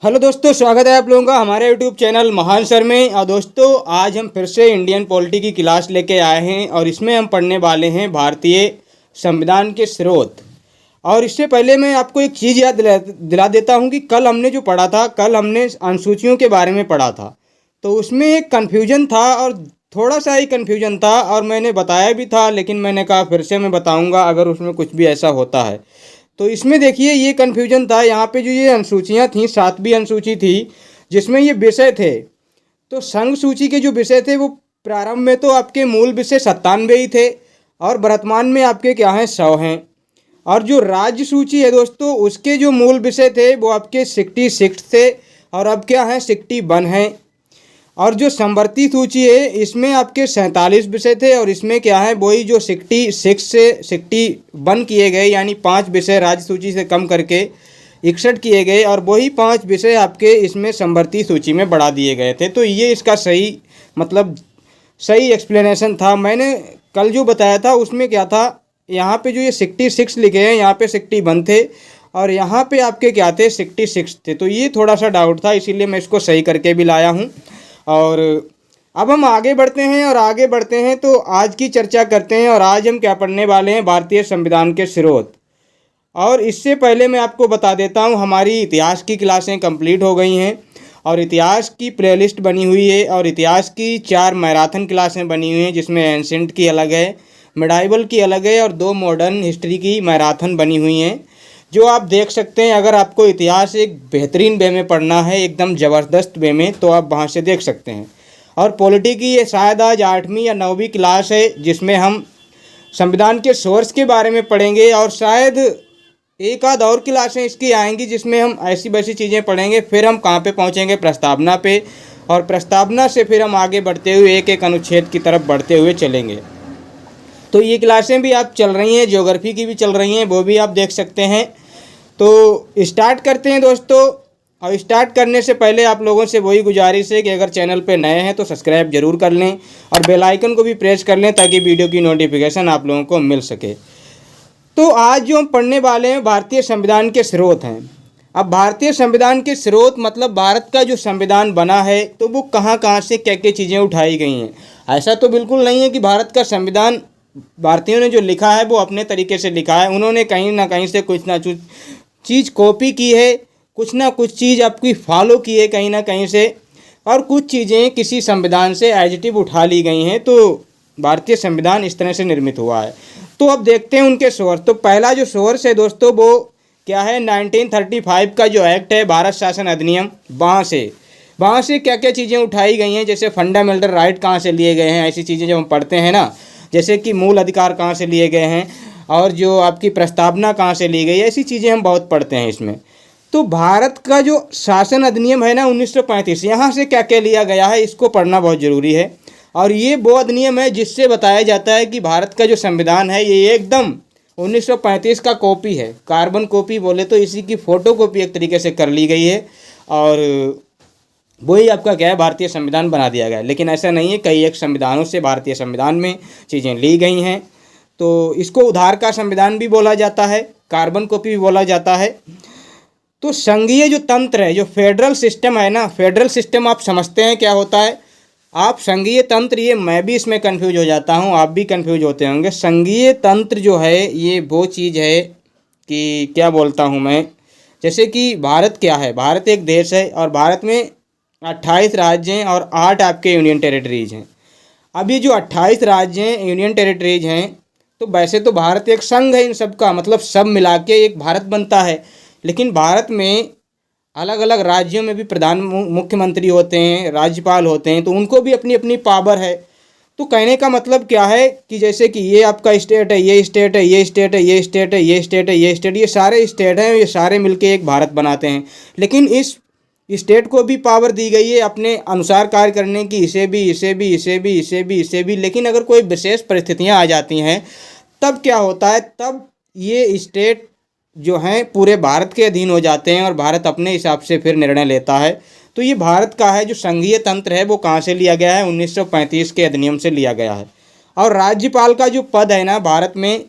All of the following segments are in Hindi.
हेलो दोस्तों, स्वागत है आप लोगों का हमारे यूट्यूब चैनल महान सर में। और दोस्तों, आज हम फिर से इंडियन पॉलिटी की क्लास लेके आए हैं और इसमें हम पढ़ने वाले हैं भारतीय संविधान के स्रोत। और इससे पहले मैं आपको एक चीज़ याद दिला देता हूं कि कल हमने जो पढ़ा था, कल हमने अनुसूचियों के बारे में पढ़ा था। तो उसमें एक कन्फ्यूजन था और थोड़ा सा ही कन्फ्यूजन था और मैंने बताया भी था, लेकिन मैंने कहा फिर से मैं बताऊँगा अगर उसमें कुछ भी ऐसा होता है। तो इसमें देखिए ये कन्फ्यूजन था, यहाँ पे जो ये अनुसूचियाँ थी, 7वीं अनुसूची थी जिसमें ये विषय थे। तो संघ सूची के जो विषय थे वो प्रारंभ में तो आपके मूल विषय 97 ही थे और वर्तमान में आपके क्या हैं 100 हैं। और जो राज्य सूची है दोस्तों, उसके जो मूल विषय थे वो आपके 66 थे और अब क्या हैं 61 हैं। और जो समवर्ती सूची है इसमें आपके 47 विषय थे और इसमें क्या है वही जो 66 से 61 किए गए, यानी 5 विषय राज्य सूची से कम करके 61 किए गए और वही 5 विषय आपके इसमें समवर्ती सूची में बढ़ा दिए गए थे। तो ये इसका सही मतलब सही एक्सप्लेनेशन था। मैंने कल जो बताया था उसमें क्या था, यहाँ पे जो ये 66 लिखे हैं यहाँ पे 61 थे और यहाँ पे आपके क्या थे 66 थे। तो ये थोड़ा सा डाउट था, इसीलिए मैं इसको सही करके भी लाया हूँ। और अब हम आगे बढ़ते हैं तो आज की चर्चा करते हैं। और आज हम क्या पढ़ने वाले हैं, भारतीय संविधान के स्रोत। और इससे पहले मैं आपको बता देता हूं, हमारी इतिहास की क्लासें कंप्लीट हो गई हैं और इतिहास की प्लेलिस्ट बनी हुई है और इतिहास की 4 मैराथन क्लासें बनी हुई हैं, जिसमें एंसेंट की अलग है, मिडाइवल की अलग है और 2 मॉडर्न हिस्ट्री की मैराथन बनी हुई हैं, जो आप देख सकते हैं। अगर आपको इतिहास एक बेहतरीन वे में पढ़ना है, एकदम ज़बरदस्त वे में, तो आप वहाँ से देख सकते हैं। और पॉलिटी की ये शायद आज 8वीं या 9वीं क्लास है जिसमें हम संविधान के सोर्स के बारे में पढ़ेंगे और शायद एक आध और क्लासें इसकी आएंगी जिसमें हम ऐसी वैसी चीज़ें पढ़ेंगे। फिर हम कहाँ पे पहुँचेंगे, प्रस्तावना पे, और प्रस्तावना से फिर हम आगे बढ़ते हुए एक एक अनुच्छेद की तरफ बढ़ते हुए चलेंगे। तो ये क्लासें भी आप चल रही हैं, ज्योग्राफी की भी चल रही हैं, वो भी आप देख सकते हैं। तो स्टार्ट करते हैं दोस्तों। और स्टार्ट करने से पहले आप लोगों से वही गुजारिश है कि अगर चैनल पे नए हैं तो सब्सक्राइब जरूर कर लें और बेल आइकन को भी प्रेस कर लें ताकि वीडियो की नोटिफिकेशन आप लोगों को मिल सके। तो आज जो हम पढ़ने वाले हैं भारतीय संविधान के स्रोत हैं। अब भारतीय संविधान के स्रोत मतलब भारत का जो संविधान बना है तो वो कहाँ कहाँ से क्या क्या चीज़ें उठाई गई हैं। ऐसा तो बिल्कुल नहीं है कि भारत का संविधान भारतीयों ने जो लिखा है वो अपने तरीके से लिखा है। उन्होंने कहीं ना कहीं से कुछ ना कुछ चीज़ कॉपी की है, कुछ ना कुछ चीज़ आपकी फॉलो की है कहीं ना कहीं से, और कुछ चीज़ें किसी संविधान से एज इट इज उठा ली गई हैं। तो भारतीय संविधान इस तरह से निर्मित हुआ है। तो अब देखते हैं उनके सोर्स। तो पहला जो सोर्स है दोस्तों वो क्या है, 1935 का जो एक्ट है, भारत शासन अधिनियम, वहाँ से क्या क्या चीज़ें उठाई गई हैं। जैसे फंडामेंटल राइट कहाँ से लिए गए हैं, ऐसी चीज़ें जब हम पढ़ते हैं ना, जैसे कि मूल अधिकार कहाँ से लिए गए हैं और जो आपकी प्रस्तावना कहाँ से ली गई, ऐसी चीज़ें हम बहुत पढ़ते हैं इसमें। तो भारत का जो शासन अधिनियम है ना 1935, यहाँ से क्या क्या लिया गया है इसको पढ़ना बहुत ज़रूरी है। और ये वो अधिनियम है जिससे बताया जाता है कि भारत का जो संविधान है ये एकदम 1935 का कॉपी है, कार्बन कॉपी बोले तो इसी की फ़ोटो कॉपी एक तरीके से कर ली गई है और वही आपका क्या है भारतीय संविधान बना दिया गया है। लेकिन ऐसा नहीं है, कई एक संविधानों से भारतीय संविधान में चीज़ें ली गई हैं। तो इसको उधार का संविधान भी बोला जाता है, कार्बन कॉपी भी बोला जाता है। तो संघीय जो तंत्र है, जो फेडरल सिस्टम है ना, फेडरल सिस्टम आप समझते हैं क्या होता है। आप संघीय तंत्र, ये मैं भी इसमें कंफ्यूज हो जाता हूँ, आप भी कंफ्यूज होते होंगे। संघीय तंत्र जो है ये वो चीज़ है कि क्या बोलता हूँ मैं, जैसे कि भारत क्या है, भारत एक देश है और भारत में 28 राज्य हैं और 8 आपके यूनियन टेरिटरीज हैं। अब ये जो 28 राज्य हैं, यूनियन टेरिटरीज हैं, तो वैसे तो भारत एक संघ है इन सब का, मतलब सब मिला के एक भारत बनता है। लेकिन भारत में अलग अलग राज्यों में भी प्रधान मुख्यमंत्री होते हैं, राज्यपाल होते हैं, तो उनको भी अपनी अपनी पावर है। तो कहने का मतलब क्या है कि जैसे कि ये आपका स्टेट है, ये स्टेट है, ये स्टेट है, ये स्टेट है, ये स्टेट है, ये स्टेट, ये सारे स्टेट हैं, ये सारे मिलके एक भारत बनाते हैं। लेकिन इस स्टेट को भी पावर दी गई है अपने अनुसार कार्य करने की, इसे भी, इसे भी, इसे भी, इसे भी, इसे भी। लेकिन अगर कोई विशेष परिस्थितियां आ जाती हैं तब क्या होता है, तब ये स्टेट जो हैं पूरे भारत के अधीन हो जाते हैं और भारत अपने हिसाब से फिर निर्णय लेता है। तो ये भारत का है जो संघीय तंत्र है वो कहाँ से लिया गया है, 1935 के अधिनियम से लिया गया है। और राज्यपाल का जो पद है ना भारत में,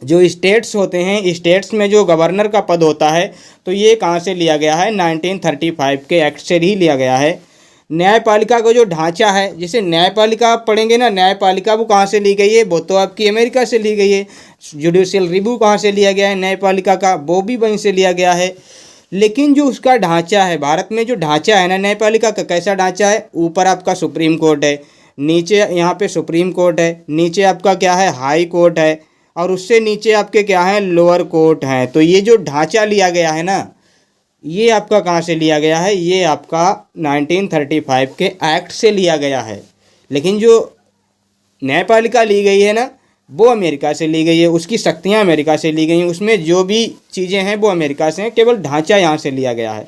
जो स्टेट्स होते हैं, स्टेट्स में जो गवर्नर का पद होता है, तो ये कहाँ से लिया गया है? 1935 के एक्ट से ही लिया गया है। न्यायपालिका का जो ढांचा है, जैसे न्यायपालिका आप पढ़ेंगे ना, न्यायपालिका वो कहाँ से ली गई है? वो तो आपकी अमेरिका से ली गई है। जुडिशियल रिव्यू कहाँ से लिया गया है? न्यायपालिका का, वो भी वहीं से लिया गया है। लेकिन जो उसका ढांचा है, भारत में जो ढांचा है ना न्यायपालिका का, कैसा ढांचा है? ऊपर आपका सुप्रीम कोर्ट है, नीचे यहाँ पे सुप्रीम कोर्ट है, नीचे आपका क्या है? हाई कोर्ट है, और उससे नीचे आपके क्या है? लोअर कोर्ट हैं। तो ये जो ढांचा लिया गया है ना, ये आपका कहाँ से लिया गया है? ये आपका 1935 के एक्ट से लिया गया है। लेकिन जो न्यायपालिका ली गई है ना, वो अमेरिका से ली गई है, उसकी शक्तियाँ अमेरिका से ली गई हैं, उसमें जो भी चीज़ें हैं वो अमेरिका से हैं, केवल ढांचा यहाँ से लिया गया है।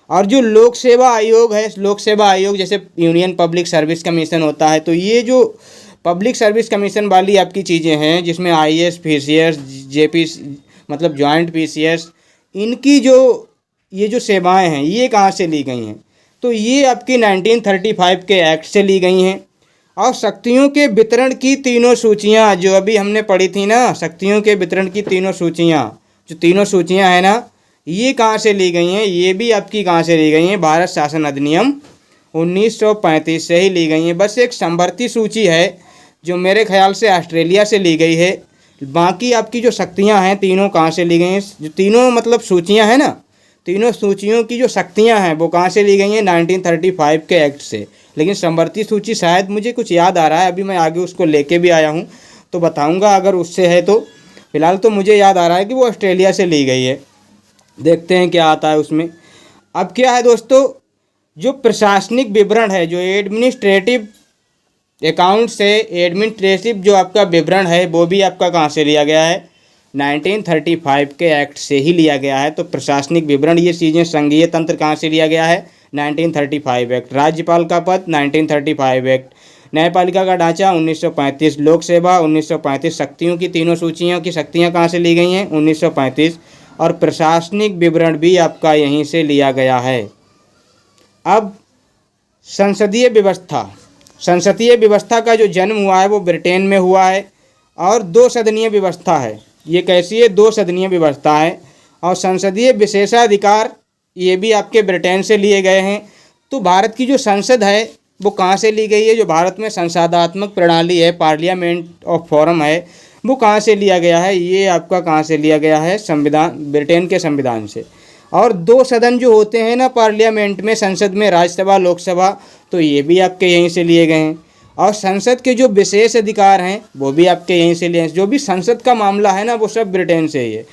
और जो लोक सेवा आयोग है, लोक सेवा आयोग जैसे यूनियन पब्लिक सर्विस कमीशन होता है, तो ये जो पब्लिक सर्विस कमीशन वाली आपकी चीज़ें हैं, जिसमें आईएएस, पीसीएस, जेपी मतलब जॉइंट पीसीएस, इनकी जो ये जो सेवाएं हैं, ये कहाँ से ली गई हैं? तो ये आपकी 1935 के एक्ट से ली गई हैं। और शक्तियों के वितरण की तीनों सूचियाँ जो अभी हमने पढ़ी थी ना, शक्तियों के वितरण की तीनों सूचियाँ, जो तीनों सूचियाँ हैं ना, ये कहाँ से ली गई हैं? ये भी आपकी कहाँ से ली गई हैं? भारत शासन अधिनियम 1935 से ही ली गई हैं। बस एक समवर्ती सूची है जो मेरे ख्याल से ऑस्ट्रेलिया से ली गई है। बाकी आपकी जो शक्तियाँ हैं तीनों कहाँ से ली गई हैं? जो तीनों मतलब सूचियाँ हैं ना, तीनों सूचियों की जो शक्तियाँ हैं वो कहाँ से ली गई हैं? 1935 के एक्ट से। लेकिन समवर्ती सूची शायद मुझे कुछ याद आ रहा है, अभी मैं आगे उसको लेके भी आया हूँ तो बताऊँगा अगर उससे है तो। फिलहाल तो मुझे याद आ रहा है कि वो ऑस्ट्रेलिया से ली गई है। देखते हैं क्या आता है उसमें। अब क्या है दोस्तों, जो प्रशासनिक विवरण है, जो एडमिनिस्ट्रेटिव अकाउंट से एडमिनिस्ट्रेटिव जो आपका विवरण है, वो भी आपका कहाँ से लिया गया है? 1935 के एक्ट से ही लिया गया है। तो प्रशासनिक विवरण, ये चीज़ें, संघीय तंत्र कहाँ से लिया गया है? 1935 एक्ट। राज्यपाल का पद 1935 एक्ट। न्यायपालिका का ढांचा 1935। लोक सेवा 1935। शक्तियों की तीनों सूचियों की शक्तियाँ कहाँ से ली गई हैं? 1935। और प्रशासनिक विवरण भी आपका यहीं से लिया गया है। अब संसदीय व्यवस्था, संसदीय व्यवस्था का जो जन्म हुआ है वो ब्रिटेन में हुआ है, और दो सदनीय व्यवस्था है। ये कैसी है? दो सदनीय व्यवस्था है। और संसदीय विशेषाधिकार ये भी आपके ब्रिटेन से लिए गए हैं। तो भारत की जो संसद है वो कहाँ से ली गई है? जो भारत में संसदात्मक प्रणाली है, पार्लियामेंट ऑफ फॉरम है, वो कहाँ से लिया गया है? ये आपका कहाँ से लिया गया है? संविधान, ब्रिटेन के संविधान से। और दो सदन जो होते हैं ना पार्लियामेंट में, संसद में, राज्यसभा, लोकसभा, तो ये भी आपके यहीं से लिए गए हैं। और संसद के जो विशेष अधिकार हैं वो भी आपके यहीं से लिए हैं। जो भी संसद का मामला है ना, वो सब ब्रिटेन से ही है।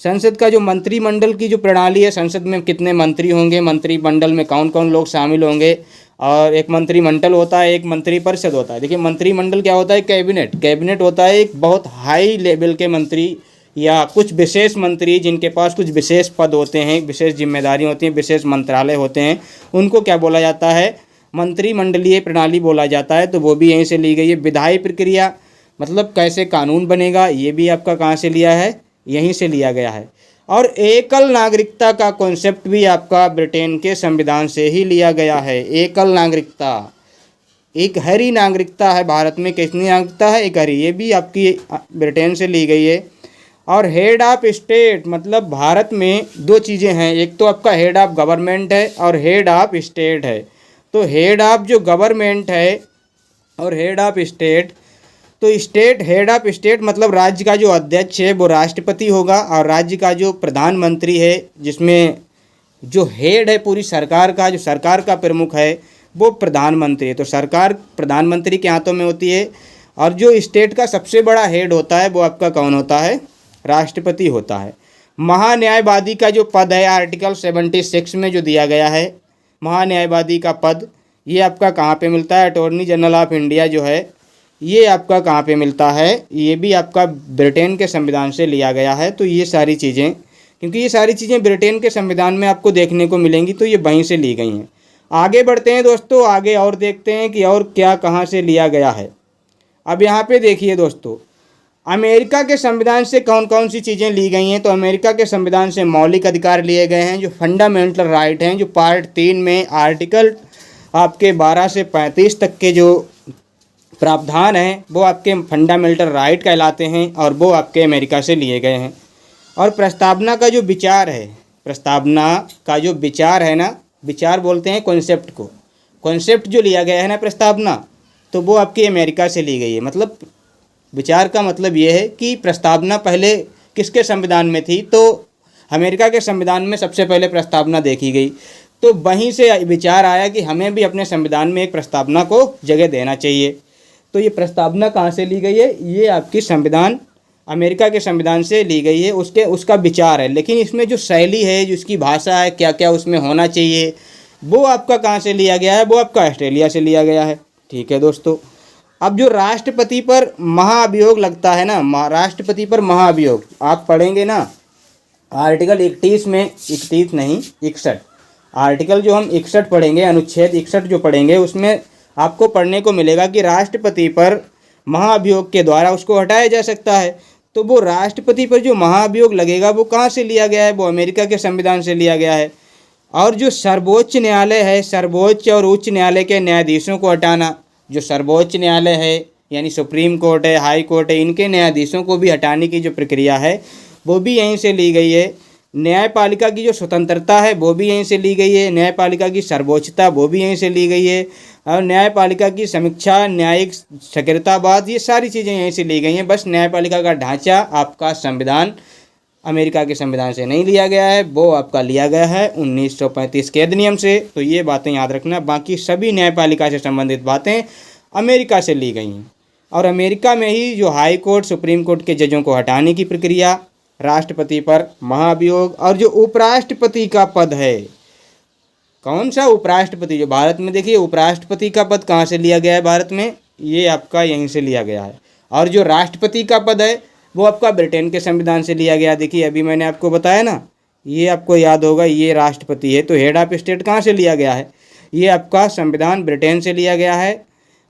संसद का जो मंत्रिमंडल की जो प्रणाली है, संसद में कितने मंत्री होंगे, मंत्रिमंडल में कौन कौन लोग शामिल होंगे, और एक मंत्रिमंडल होता है, एक मंत्रिपरिषद होता है। देखिए मंत्रिमंडल क्या होता है? कैबिनेट। कैबिनेट होता है एक बहुत हाई लेवल के मंत्री या कुछ विशेष मंत्री जिनके पास कुछ विशेष पद होते हैं, विशेष जिम्मेदारी होती हैं, विशेष मंत्रालय होते हैं, उनको क्या बोला जाता है? मंत्रिमंडलीय प्रणाली बोला जाता है। तो वो भी यहीं से ली गई है। विधायी प्रक्रिया मतलब कैसे कानून बनेगा, ये भी आपका कहाँ से लिया है? यहीं से लिया गया है। और एकल नागरिकता का कॉन्सेप्ट भी आपका ब्रिटेन के संविधान से ही लिया गया है। एकल नागरिकता, एक हरी नागरिकता है भारत में। कितनी नागरिकता है? एक हरी। ये भी आपकी ब्रिटेन से ली गई है। और हेड ऑफ स्टेट मतलब भारत में दो चीज़ें हैं, एक तो आपका हेड ऑफ गवर्नमेंट है और हेड ऑफ स्टेट है। तो हेड ऑफ जो गवर्नमेंट है और हेड ऑफ स्टेट, तो स्टेट, हेड ऑफ स्टेट मतलब राज्य का जो अध्यक्ष है वो राष्ट्रपति होगा, और राज्य का जो प्रधानमंत्री है, जिसमें जो हेड है पूरी सरकार का, जो सरकार का प्रमुख है, वो प्रधानमंत्री है। तो सरकार प्रधानमंत्री के हाथों में होती है। और जो स्टेट का सबसे बड़ा हेड होता है वो आपका कौन होता है? राष्ट्रपति होता है। महान्यायवादी का जो पद है आर्टिकल 76 में जो दिया गया है, महान्यायवादी का पद, ये आपका कहाँ पे मिलता है? अटॉर्नी जनरल ऑफ इंडिया जो है, ये आपका कहाँ पे मिलता है? ये भी आपका ब्रिटेन के संविधान से लिया गया है। तो ये सारी चीज़ें, क्योंकि ये सारी चीज़ें ब्रिटेन के संविधान में आपको देखने को मिलेंगी, तो ये वहीं से ली गई हैं। आगे बढ़ते हैं दोस्तों, आगे और देखते हैं कि और क्या कहाँ से लिया गया है। अब यहाँ पे देखिए दोस्तों, अमेरिका के संविधान से कौन कौन सी चीज़ें ली गई हैं। तो अमेरिका के संविधान से मौलिक अधिकार लिए गए हैं, जो फंडामेंटल राइट हैं, जो पार्ट 3 में आर्टिकल आपके 12 से 35 तक के जो प्रावधान हैं वो आपके फंडामेंटल राइट कहलाते हैं और वो आपके अमेरिका से लिए गए हैं। और प्रस्तावना का जो विचार है, प्रस्तावना का जो विचार है ना, विचार बोलते हैं कॉन्सेप्ट को, कॉन्सेप्ट जो लिया गया है ना प्रस्तावना, तो वो आपकी अमेरिका से ली गई है। मतलब विचार का मतलब ये है कि प्रस्तावना पहले किसके संविधान में थी, तो अमेरिका के संविधान में सबसे पहले प्रस्तावना देखी गई। तो वहीं से विचार आया कि हमें भी अपने संविधान में एक प्रस्तावना को जगह देना चाहिए। तो ये प्रस्तावना कहाँ से ली गई है, ये आपकी संविधान अमेरिका के संविधान से ली गई है, उसका विचार है। लेकिन इसमें जो शैली है, जो उसकी भाषा है, क्या क्या उसमें होना चाहिए, वो आपका कहाँ से लिया गया है, वो आपका ऑस्ट्रेलिया से लिया गया है। ठीक है दोस्तों। अब जो राष्ट्रपति पर महाअभियोग लगता है ना, राष्ट्रपति पर महाअभियोग आप पढ़ेंगे ना, आर्टिकल 31 में, 31 नहीं 61, आर्टिकल जो हम 61 पढ़ेंगे, अनुच्छेद 61 जो पढ़ेंगे, उसमें आपको पढ़ने को मिलेगा कि राष्ट्रपति पर महाअभियोग के द्वारा उसको हटाया जा सकता है। तो वो राष्ट्रपति पर जो महाअभियोग लगेगा वो कहाँ से लिया गया है, वो अमेरिका के संविधान से लिया गया है। और जो सर्वोच्च न्यायालय है, सर्वोच्च और उच्च न्यायालय के न्यायाधीशों को हटाना, जो सर्वोच्च न्यायालय है यानी सुप्रीम कोर्ट है, हाई कोर्ट है, इनके न्यायाधीशों को भी हटाने की जो प्रक्रिया है वो भी यहीं से ली गई है। न्यायपालिका की जो स्वतंत्रता है वो भी यहीं से ली गई है, न्यायपालिका की सर्वोच्चता वो भी यहीं से ली गई है, और न्यायपालिका की समीक्षा, न्यायिक सक्रियतावाद, ये सारी चीज़ें यहीं से ली गई हैं। बस न्यायपालिका का ढांचा आपका संविधान अमेरिका के संविधान से नहीं लिया गया है, वो आपका लिया गया है 1935 के अधिनियम से। तो ये बातें याद रखना। बाकी सभी न्यायपालिका से संबंधित बातें अमेरिका से ली गई हैं। और अमेरिका में ही जो हाई कोर्ट, सुप्रीम कोर्ट के जजों को हटाने की प्रक्रिया, राष्ट्रपति पर महाअभियोग, और जो उपराष्ट्रपति का पद है, कौन सा उपराष्ट्रपति, जो भारत में देखिए उपराष्ट्रपति का पद कहाँ से लिया गया है भारत में, ये आपका यहीं से लिया गया है। और जो राष्ट्रपति का पद है वो आपका ब्रिटेन के संविधान से लिया गया। देखिए अभी मैंने आपको बताया ना, ये आपको याद होगा, ये राष्ट्रपति है, तो हेड ऑफ स्टेट कहाँ से लिया गया है, ये आपका संविधान ब्रिटेन से लिया गया है।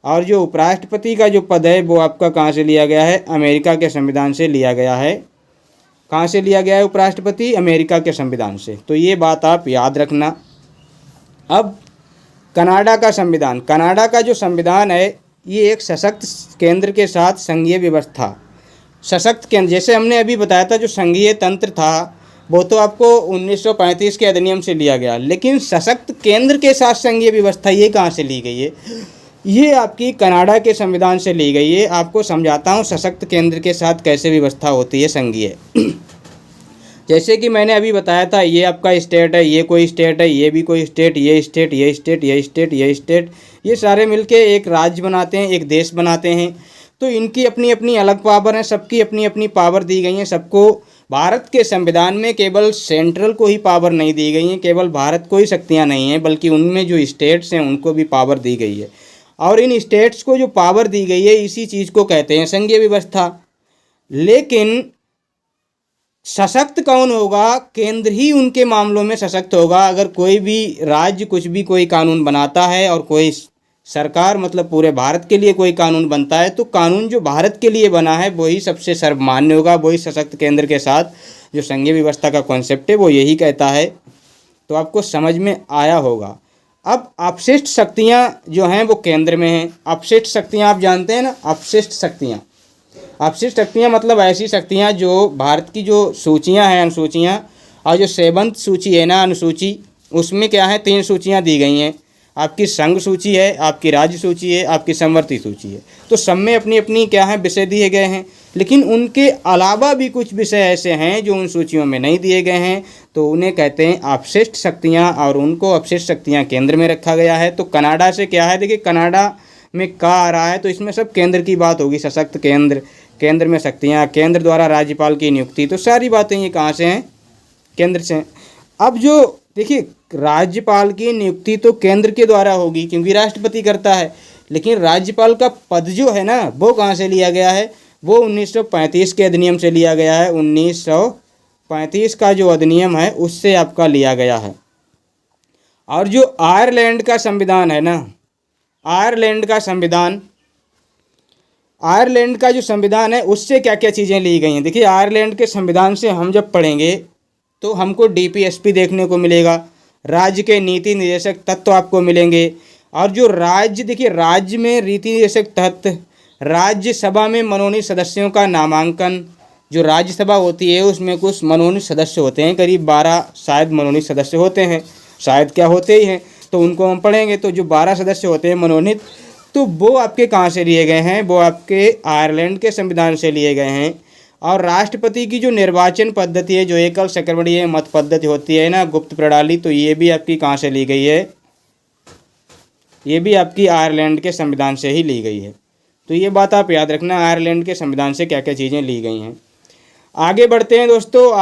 और जो उपराष्ट्रपति का जो पद है वो आपका कहाँ से लिया गया है, अमेरिका के संविधान से लिया गया है। कहाँ से लिया गया है उपराष्ट्रपति, अमेरिका के संविधान से। तो ये बात आप याद रखना। अब कनाडा का संविधान, कनाडा का जो संविधान है ये एक सशक्त केंद्र के साथ संघीय व्यवस्था, सशक्त केंद्र, जैसे हमने अभी बताया था जो संघीय तंत्र था वो तो आपको 1935 के अधिनियम से लिया गया, लेकिन सशक्त केंद्र के साथ संघीय व्यवस्था ये कहाँ से ली गई है, ये आपकी कनाडा के संविधान से ली गई है। आपको समझाता हूँ सशक्त केंद्र के साथ कैसे व्यवस्था होती है संघीय। जैसे कि मैंने अभी बताया था, ये आपका स्टेट है, ये कोई स्टेट है, ये भी कोई स्टेट, ये स्टेट, ये स्टेट, ये स्टेट, ये स्टेट, ये सारे मिलके एक राज्य बनाते हैं, एक देश बनाते हैं। तो इनकी अपनी अपनी अलग पावर है, सबकी अपनी अपनी पावर दी गई है सबको। भारत के संविधान में केवल सेंट्रल को ही पावर नहीं दी गई है, केवल भारत को ही शक्तियाँ नहीं हैं, बल्कि उनमें जो स्टेट्स हैं उनको भी पावर दी गई है। और इन स्टेट्स को जो पावर दी गई है इसी चीज़ को कहते हैं संघीय व्यवस्था। लेकिन सशक्त कौन होगा, केंद्र ही उनके मामलों में सशक्त होगा। अगर कोई भी राज्य कुछ भी कोई कानून बनाता है और कोई सरकार मतलब पूरे भारत के लिए कोई कानून बनता है, तो कानून जो भारत के लिए बना है वही सबसे सर्वमान्य होगा, वही सशक्त केंद्र के साथ जो संघीय व्यवस्था का कॉन्सेप्ट है वो यही कहता है। तो आपको समझ में आया होगा। अब अपशिष्ट शक्तियाँ जो हैं वो केंद्र में हैं। अपशिष्ट शक्तियाँ आप जानते हैं ना, अपशिष्ट शक्तियाँ, अपशिष्ट शक्तियाँ मतलब ऐसी शक्तियाँ जो भारत की जो सूचियाँ हैं, अनुसूचियाँ, और जो 7th सूची है ना अनुसूची, उसमें क्या है 3 सूचियाँ दी गई हैं। आपकी संघ सूची है, आपकी राज्य सूची है, आपकी समवर्ती सूची है। तो सब में अपनी अपनी क्या है विषय दिए गए हैं, लेकिन उनके अलावा भी कुछ विषय ऐसे हैं जो उन सूचियों में नहीं दिए गए हैं, तो उन्हें कहते हैं अपशिष्ट शक्तियाँ, और उनको अपशिष्ट शक्तियाँ केंद्र में रखा गया है। तो कनाडा से क्या है, देखिए कनाडा में का आ रहा है, तो इसमें सब केंद्र की बात होगी, सशक्त केंद्र, केंद्र में शक्तियाँ, केंद्र द्वारा राज्यपाल की नियुक्ति, तो सारी बातें ये कहाँ से हैं, केंद्र से। अब जो देखिए राज्यपाल की नियुक्ति तो केंद्र के द्वारा होगी क्योंकि राष्ट्रपति करता है, लेकिन राज्यपाल का पद जो है ना वो कहाँ से लिया गया है, वो 1935 के अधिनियम से लिया गया है। 1935 का जो अधिनियम है उससे आपका लिया गया है। और जो आयरलैंड का संविधान है ना, आयरलैंड का संविधान, आयरलैंड का जो संविधान है उससे क्या क्या चीज़ें ली गई हैं। देखिए आयरलैंड के संविधान से हम जब पढ़ेंगे तो हमको DPSP देखने को मिलेगा, राज्य के नीति निर्देशक तत्व आपको मिलेंगे, और जो राज्य, देखिए राज्य में रीति निषेध तहत राज्यसभा में मनोनीत सदस्यों का नामांकन, जो राज्यसभा होती है उसमें कुछ मनोनीत सदस्य होते हैं, करीब 12 शायद मनोनीत सदस्य होते हैं, शायद क्या होते ही हैं, तो उनको हम पढ़ेंगे। तो जो 12 सदस्य होते हैं मनोनीत, तो वो आपके कहाँ से लिए गए हैं, वो आपके आयरलैंड के संविधान से लिए गए हैं। और राष्ट्रपति की जो निर्वाचन पद्धति है, जो एकल चक्रवर्तीय मत पद्धति होती है ना, गुप्त प्रणाली, तो ये भी आपकी कहाँ से ली गई है, ये भी आपकी आयरलैंड के संविधान से ही ली गई है। तो ये बात आप याद रखना, आयरलैंड के संविधान से क्या क्या चीज़ें ली गई हैं। आगे बढ़ते हैं दोस्तों,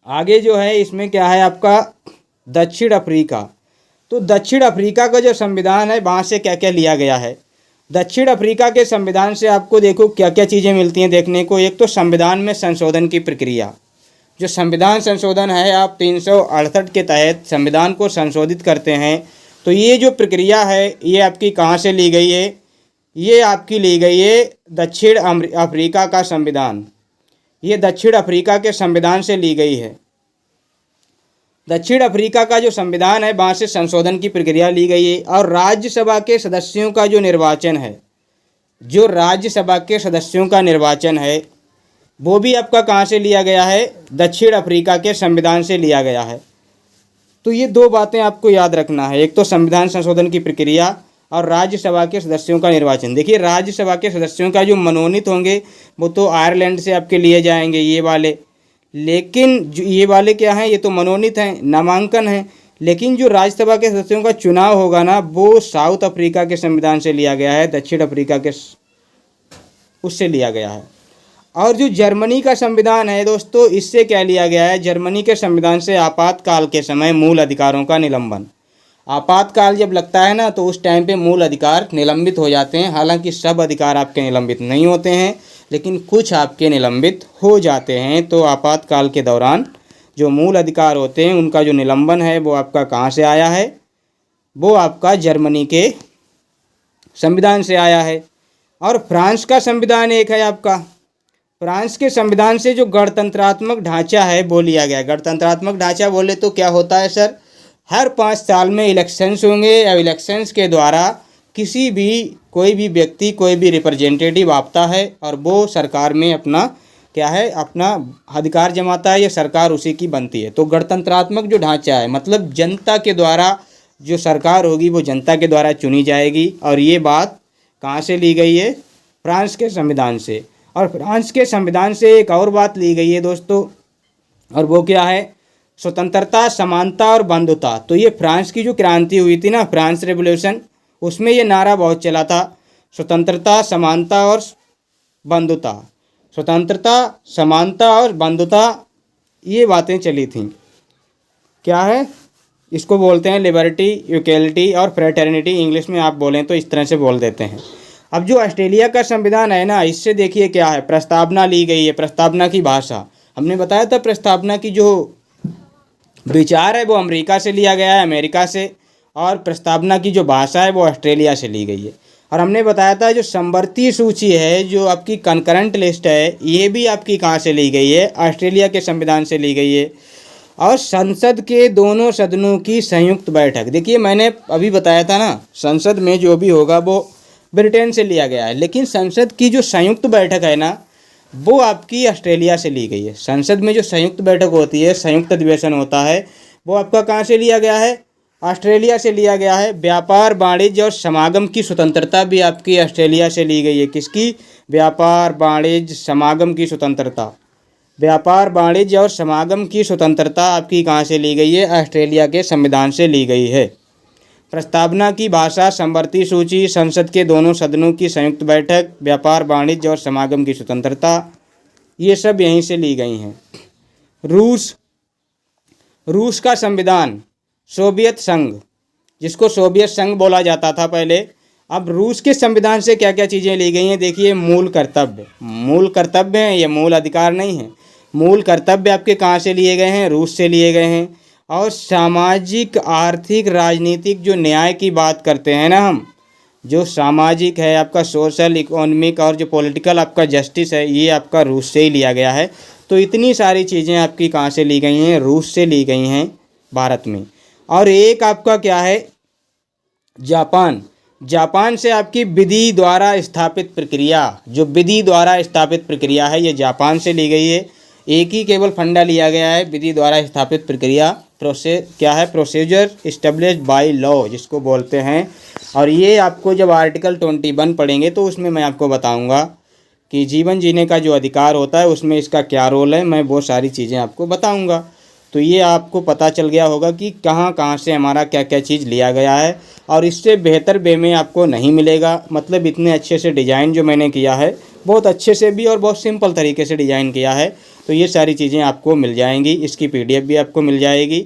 आगे जो है इसमें क्या है आपका दक्षिण अफ्रीका। तो दक्षिण अफ्रीका का जो संविधान है वहाँ से क्या क्या लिया गया है। दक्षिण अफ्रीका के संविधान से आपको देखो क्या क्या चीज़ें मिलती हैं देखने को। एक तो संविधान में संशोधन की प्रक्रिया, जो संविधान संशोधन है, आप 368 के तहत संविधान को संशोधित करते हैं, तो ये जो प्रक्रिया है ये आपकी कहाँ से ली गई है, ये आपकी ली गई है दक्षिण अफ्रीका का संविधान, ये दक्षिण अफ्रीका के संविधान से ली गई है। दक्षिण अफ्रीका का जो संविधान है वहाँ से संशोधन की प्रक्रिया ली गई है। और राज्यसभा के सदस्यों का जो निर्वाचन है, जो राज्यसभा के सदस्यों का निर्वाचन है, वो भी आपका कहाँ से लिया गया है, दक्षिण अफ्रीका के संविधान से लिया गया है। तो ये दो बातें आपको याद रखना है, एक तो संविधान संशोधन की प्रक्रिया और राज्यसभा के सदस्यों का निर्वाचन। देखिए राज्यसभा के सदस्यों का जो मनोनीत होंगे वो तो आयरलैंड से आपके लिए जाएंगे ये वाले, लेकिन जो ये वाले क्या हैं, ये तो मनोनीत हैं, नामांकन हैं, लेकिन जो राज्यसभा के सदस्यों का चुनाव होगा ना, वो साउथ अफ्रीका के संविधान से लिया गया है, दक्षिण अफ्रीका के उससे लिया गया है। और जो जर्मनी का संविधान है दोस्तों, इससे क्या लिया गया है, जर्मनी के संविधान से आपातकाल के समय मूल अधिकारों का निलंबन। आपातकाल जब लगता है ना, तो उस टाइम पे मूल अधिकार निलंबित हो जाते हैं। हालांकि सब अधिकार आपके निलंबित नहीं होते हैं, लेकिन कुछ आपके निलंबित हो जाते हैं। तो आपातकाल के दौरान जो मूल अधिकार होते हैं उनका जो निलंबन है वो आपका कहाँ से आया है, वो आपका जर्मनी के संविधान से आया है। और फ्रांस का संविधान एक है आपका, फ्रांस के संविधान से जो गणतंत्रात्मक ढांचा है वो लिया गया। गणतंत्रात्मक ढांचा बोले तो क्या होता है सर, हर 5 साल में इलेक्शंस होंगे और इलेक्शंस के द्वारा किसी भी कोई भी व्यक्ति कोई भी रिप्रेजेंटेटिव आता है और वो सरकार में अपना क्या है, अपना अधिकार जमाता है, या सरकार उसी की बनती है। तो गणतंत्रात्मक जो ढांचा है, मतलब जनता के द्वारा जो सरकार होगी वो जनता के द्वारा चुनी जाएगी। और ये बात कहाँ से ली गई है, फ्रांस के संविधान से। और फ्रांस के संविधान से एक और बात ली गई है दोस्तों, और वो क्या है, स्वतंत्रता, समानता और बंधुता। तो ये फ्रांस की जो क्रांति हुई थी ना, फ्रांस रेवोल्यूशन, उसमें ये नारा बहुत चला था, स्वतंत्रता, समानता और बंधुता। स्वतंत्रता, समानता और बंधुता, ये बातें चली थीं। क्या है, इसको बोलते हैं लिबर्टी, इक्वलिटी और फ्रेटर्निटी, इंग्लिश में आप बोलें तो इस तरह से बोल देते हैं। अब जो ऑस्ट्रेलिया का संविधान है ना, इससे देखिए क्या है, प्रस्तावना ली गई है। प्रस्तावना की भाषा हमने बताया था, प्रस्तावना की जो विचार है वो अमेरिका से लिया गया है, अमेरिका से, और प्रस्तावना की जो भाषा है वो ऑस्ट्रेलिया से ली गई है। और हमने बताया था जो समवर्ती सूची है, जो आपकी कंकरेंट लिस्ट है, ये भी आपकी कहाँ से ली गई है, ऑस्ट्रेलिया के संविधान से ली गई है। और संसद के दोनों सदनों की संयुक्त बैठक, देखिए मैंने अभी बताया था ना, संसद में जो भी होगा वो ब्रिटेन से लिया गया है, लेकिन संसद की जो संयुक्त बैठक है ना, वो आपकी ऑस्ट्रेलिया से ली गई है। संसद में जो संयुक्त बैठक होती है, संयुक्त अधिवेशन होता है, वो आपका कहाँ से लिया गया है, ऑस्ट्रेलिया से लिया गया है। व्यापार, वाणिज्य और समागम की स्वतंत्रता भी आपकी ऑस्ट्रेलिया से ली गई है। किसकी, व्यापार, वाणिज्य, समागम की स्वतंत्रता। व्यापार, वाणिज्य और समागम की स्वतंत्रता आपकी कहाँ से ली गई है, ऑस्ट्रेलिया के संविधान से ली गई है। प्रस्तावना की भाषा, समवर्ती सूची, संसद के दोनों सदनों की संयुक्त बैठक, व्यापार, वाणिज्य और समागम की स्वतंत्रता, ये सब यहीं से ली गई हैं। रूस का संविधान, सोवियत संघ, जिसको सोवियत संघ बोला जाता था पहले, अब रूस के संविधान से क्या क्या चीज़ें ली गई हैं, देखिए मूल कर्तव्य हैं, ये मूल अधिकार नहीं है। मूल कर्तव्य आपके कहाँ से लिए गए हैं, रूस से लिए गए हैं। और सामाजिक, आर्थिक, राजनीतिक जो न्याय की बात करते हैं ना हम, जो सामाजिक है आपका, सोशल, इकोनॉमिक और जो पॉलिटिकल आपका जस्टिस है, ये आपका रूस से ही लिया गया है। तो इतनी सारी चीज़ें आपकी कहाँ से ली गई हैं, रूस से ली गई हैं भारत में। और एक आपका क्या है, जापान, जापान से आपकी विधि द्वारा स्थापित प्रक्रिया, जो विधि द्वारा स्थापित प्रक्रिया है ये जापान से ली गई है। एक ही केवल फंडा लिया गया है, विधि द्वारा स्थापित प्रक्रिया, क्या है, प्रोसीजर इस्टेब्लिश्ड बाय लॉ जिसको बोलते हैं। और ये आपको जब आर्टिकल 21 पढ़ेंगे तो उसमें मैं आपको बताऊंगा कि जीवन जीने का जो अधिकार होता है उसमें इसका क्या रोल है, मैं बहुत सारी चीज़ें आपको बताऊंगा। तो ये आपको पता चल गया होगा कि कहाँ कहाँ से हमारा क्या क्या चीज़ लिया गया है, और इससे बेहतर वे में आपको नहीं मिलेगा। मतलब इतने अच्छे से डिज़ाइन जो मैंने किया है, बहुत अच्छे से भी और बहुत सिंपल तरीके से डिज़ाइन किया है, तो ये सारी चीज़ें आपको मिल जाएंगी। इसकी PDF भी आपको मिल जाएगी।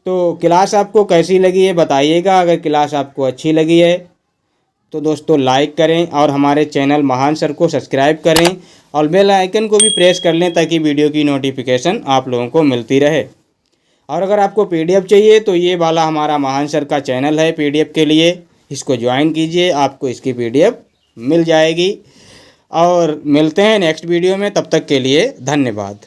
तो क्लास आपको कैसी लगी है बताइएगा। अगर क्लास आपको अच्छी लगी है तो दोस्तों लाइक करें और हमारे चैनल महान सर को सब्सक्राइब करें और बेल आइकन को भी प्रेस कर लें ताकि वीडियो की नोटिफिकेशन आप लोगों को मिलती रहे। और अगर आपको PDF चाहिए तो ये वाला हमारा महान सर का चैनल है PDF के लिए, इसको ज्वाइन कीजिए, आपको इसकी PDF मिल जाएगी। और मिलते हैं नेक्स्ट वीडियो में, तब तक के लिए धन्यवाद।